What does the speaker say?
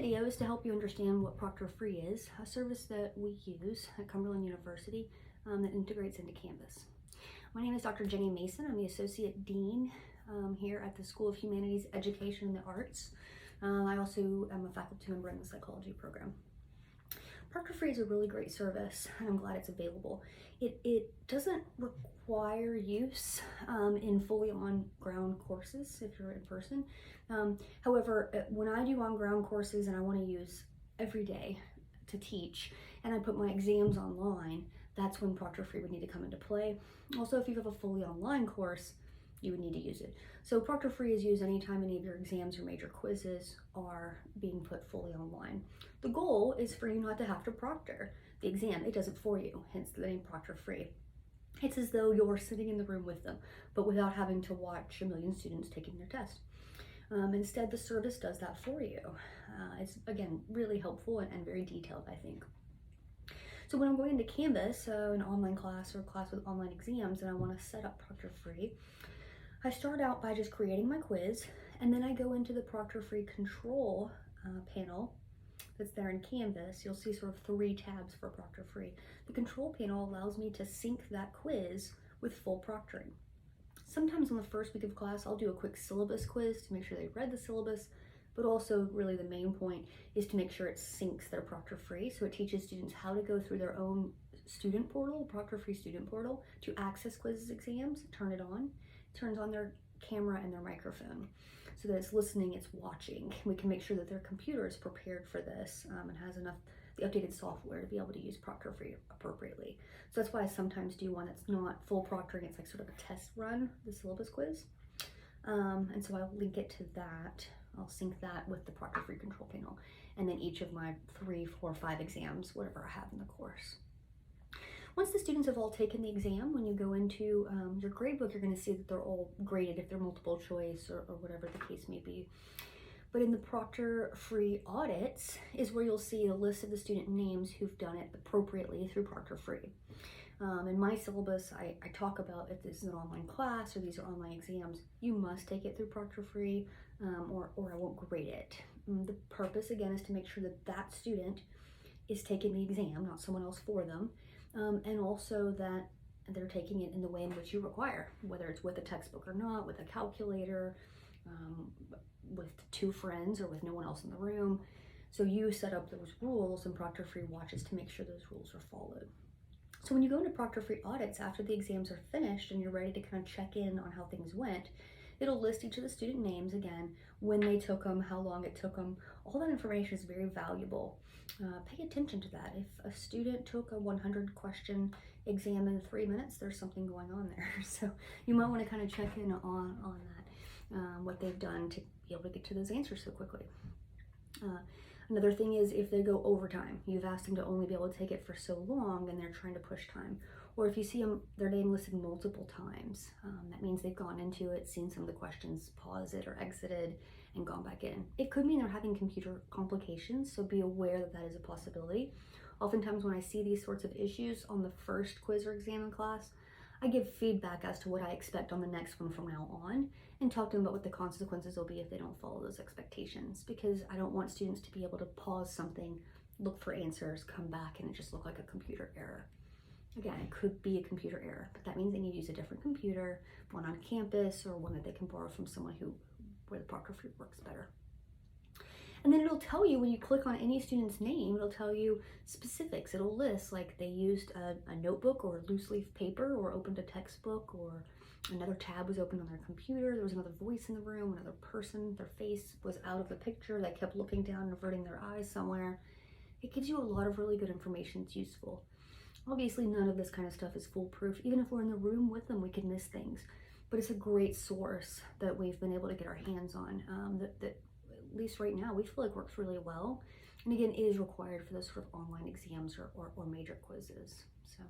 video is to help you understand what Proctor Free is, a service that we use at Cumberland University that integrates into Canvas. My name is Dr. Jenny Mason. I'm the Associate Dean here at the School of Humanities, Education, and the Arts. I also am a faculty member in the psychology program. Proctor Free is a really great service, and I'm glad it's available. It doesn't require use in fully on-ground courses if you're in person. However, when I do on-ground courses and I want to use every day to teach, and I put my exams online, that's when Proctor Free would need to come into play. Also, if you have a fully online course, you would need to use it. So Proctor Free is used anytime any of your exams or major quizzes are being put fully online. The goal is for you not to have to proctor the exam. It does it for you, hence the name Proctor Free. It's as though you're sitting in the room with them, but without having to watch a million students taking their test. Instead, the service does that for you. It's, again, really helpful and very detailed, I think. So when I'm going into Canvas, an online class or a class with online exams, and I want to set up Proctor Free, I start out by just creating my quiz, and then I go into the Proctor Free control panel that's there in Canvas. You'll see sort of 3 tabs for Proctor Free. The control panel allows me to sync that quiz with full proctoring. Sometimes on the first week of class, I'll do a quick syllabus quiz to make sure they read the syllabus, but also really the main point is to make sure it syncs their Proctor Free, so it teaches students how to go through their own student portal, Proctor Free student portal, to access quizzes, exams, turn it on, turns on their camera and their microphone, so that it's listening, it's watching. We can make sure that their computer is prepared for this and has enough, the updated software to be able to use Proctor Free appropriately. So that's why I sometimes do one that's not full proctoring, it's like sort of a test run, the syllabus quiz. And so I'll link it to that. I'll sync that with the Proctor Free control panel, and then each of my 3, 4, 5 exams, whatever I have in the course. Once the students have all taken the exam, when you go into your gradebook, you're going to see that they're all graded if they're multiple choice or whatever the case may be. But in the Proctor Free audits is where you'll see a list of the student names who've done it appropriately through Proctor Free. In my syllabus, I talk about if this is an online class or these are online exams, you must take it through Proctor Free or I won't grade it. The purpose, again, is to make sure that that student is taking the exam, not someone else for them, and also that they're taking it in the way in which you require, whether it's with a textbook or not, with a calculator, with 2 friends, or with no one else in the room. So you set up those rules, and Proctor Free watches to make sure those rules are followed. So when you go into Proctor Free audits after the exams are finished and you're ready to kind of check in on how things went, it'll list each of the student names again, when they took them, how long it took them. All that information is very valuable. Pay attention to that. If a student took a 100-question exam in 3 minutes, there's something going on there. So you might want to kind of check in on that, what they've done to be able to get to those answers so quickly. Another thing is if they go overtime, you've asked them to only be able to take it for so long and they're trying to push time. Or if you see their name listed multiple times, that means they've gone into it, seen some of the questions, paused it or exited, and gone back in. It could mean they're having computer complications, so be aware that that is a possibility. Oftentimes when I see these sorts of issues on the first quiz or exam in class, I give feedback as to what I expect on the next one from now on, and talk to them about what the consequences will be if they don't follow those expectations, because I don't want students to be able to pause something, look for answers, come back, and it just look like a computer error. Again, it could be a computer error, but that means they need to use a different computer, one on campus, or one that they can borrow from someone where the Proctor Free works better. And then it'll tell you when you click on any student's name, it'll tell you specifics. It'll list like they used a notebook or a loose leaf paper, or opened a textbook, or another tab was opened on their computer. There was another voice in the room, another person, their face was out of the picture. They kept looking down and averting their eyes somewhere. It gives you a lot of really good information. It's useful. Obviously, none of this kind of stuff is foolproof. Even if we're in the room with them, we can miss things. But it's a great source that we've been able to get our hands on, that at least right now, we feel like works really well. And again, it is required for those sort of online exams or major quizzes. So.